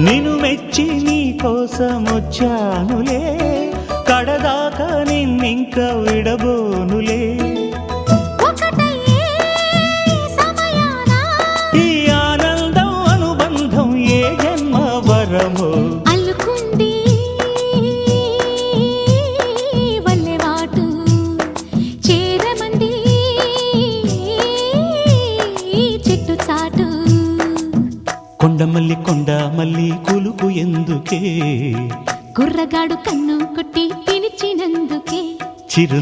నిన్ను మెచ్చి నీ కోసం వచ్చానులే, కడదాకా నిన్నింక విడబోనులే. ఈ ఆనందం అనుబంధం ఏ జన్మ వరమో అల్లుకుంది వల్లెవాటు, చేరమంది చెట్టు చాటు. కొండమల్లి కొండమల్లి కులుకు ఎందుకే, కుర్రగాడు కన్ను కొట్టి పిలిచినందుకే. చిరు